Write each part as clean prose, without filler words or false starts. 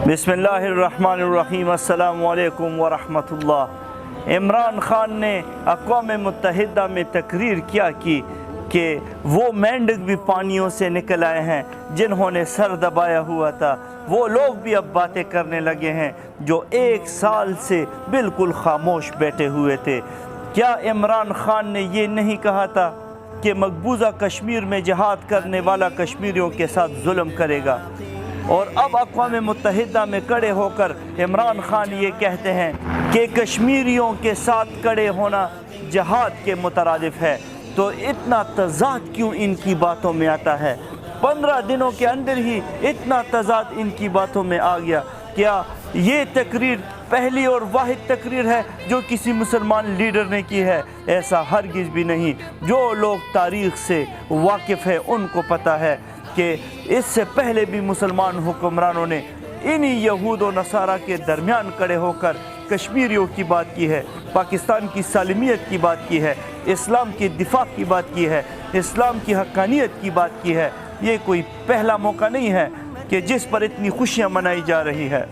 बिस्मिल्लाहिर्रहमानिर्रहीम अस्सलामु अलैकुम वरहमतुल्लाह। इमरान खान ने अक़वाम मुत्तहिदा में तकरीर किया कि वो मेंढक भी पानियों से निकल आए हैं जिन्होंने सर दबाया हुआ था। वो लोग भी अब बातें करने लगे हैं जो एक साल से बिल्कुल खामोश बैठे हुए थे। क्या इमरान खान ने ये नहीं कहा था कि मकबूजा कश्मीर में जिहाद करने वाला कश्मीरियों के साथ जुल्म करेगा? और अब अक़वाम मुत्तहिदा में खड़े होकर इमरान खान ये कहते हैं कि कश्मीरियों के साथ खड़े होना जिहाद के मुतरादिफ है। तो इतना तज़ाद क्यों इनकी बातों में आता है? 15 दिनों के अंदर ही इतना तज़ाद इनकी बातों में आ गया। क्या ये तकरीर पहली और वाहिद तकरीर है जो किसी मुसलमान लीडर ने की है? ऐसा हरगिज़ भी नहीं। जो लोग तारीख़ से वाकिफ़ है उनको पता है कि इससे पहले भी मुसलमान हुक्मरानों ने इन्हीं यहूद और नसारा के दरमियान खड़े होकर कश्मीरियों की बात की है, पाकिस्तान की सालमियत की बात की है, इस्लाम के दिफा की बात की है, इस्लाम की हक्कानियत की बात की है। ये कोई पहला मौका नहीं है कि जिस पर इतनी खुशियाँ मनाई जा रही है।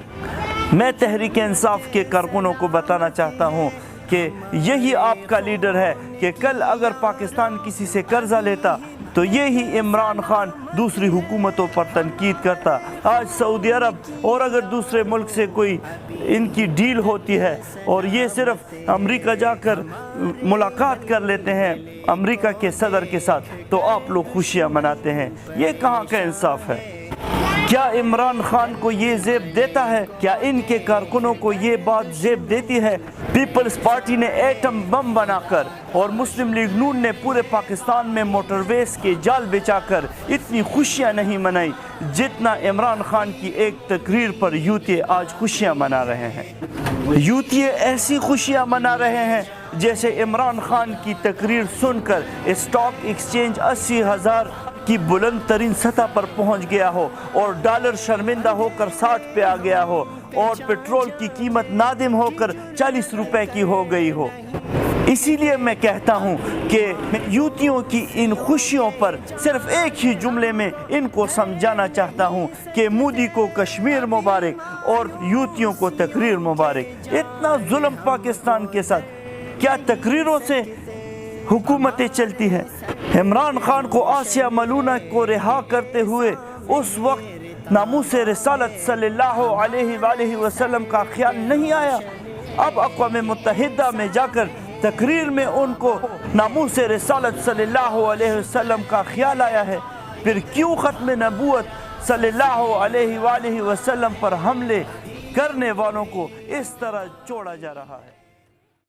मैं तहरीक इंसाफ के कारकुनों को बताना चाहता हूँ कि यही आपका लीडर है कि कल अगर पाकिस्तान किसी से कर्जा लेता तो यही इमरान खान दूसरी हुकूमतों पर तनकीद करता। आज सऊदी अरब और अगर दूसरे मुल्क से कोई इनकी डील होती है और ये सिर्फ अमेरिका जाकर मुलाकात कर लेते हैं अमेरिका के सदर के साथ, तो आप लोग खुशियाँ मनाते हैं। ये कहाँ का इंसाफ है? क्या इमरान खान को ये जेब देता है? क्या इनके कारकुनों को ये बात जेब देती है? पीपल्स पार्टी ने एटम बम बनाकर और मुस्लिम लीग नून ने पूरे पाकिस्तान में मोटरवेज के जाल बिछाकर इतनी खुशियां नहीं मनाई जितना इमरान खान की एक तकरीर पर यूतिये आज खुशियां मना रहे हैं। यूतिये ऐसी खुशियां मना रहे हैं जैसे इमरान खान की तकरीर सुनकर स्टॉक एक्सचेंज 80,000 की बुलंद तरीन सतह पर पहुंच गया हो और डॉलर शर्मिंदा होकर 60 पे आ गया हो और पेट्रोल की कीमत नादिम होकर 40 रुपए की हो गई हो। इसीलिए मैं कहता हूं कि यूतियों की इन खुशियों पर सिर्फ एक ही जुमले में इनको समझाना चाहता हूं कि मोदी को कश्मीर मुबारक और यूतियों को तकरीर मुबारक। इतना जुल्म पाकिस्तान के साथ क्या तकरीरों से हुकूमतें चलती हैं? इमरान खान को आसिया मलूना को रिहा करते हुए उस वक्त नामूस रिसालत सल्लल्लाहु अलैहि वसल्लम का ख्याल नहीं आया। अब अक़वाम मुत्तहिदा में जाकर तकरीर में उनको नामूस रिसालत सल्लल्लाहु अलैहि वसल्लम का ख्याल आया है। फिर क्यों ख़त्म नबूवत सल्लल्लाहु अलैहि वसल्लम पर हमले करने वालों को इस तरह छोड़ा जा रहा है?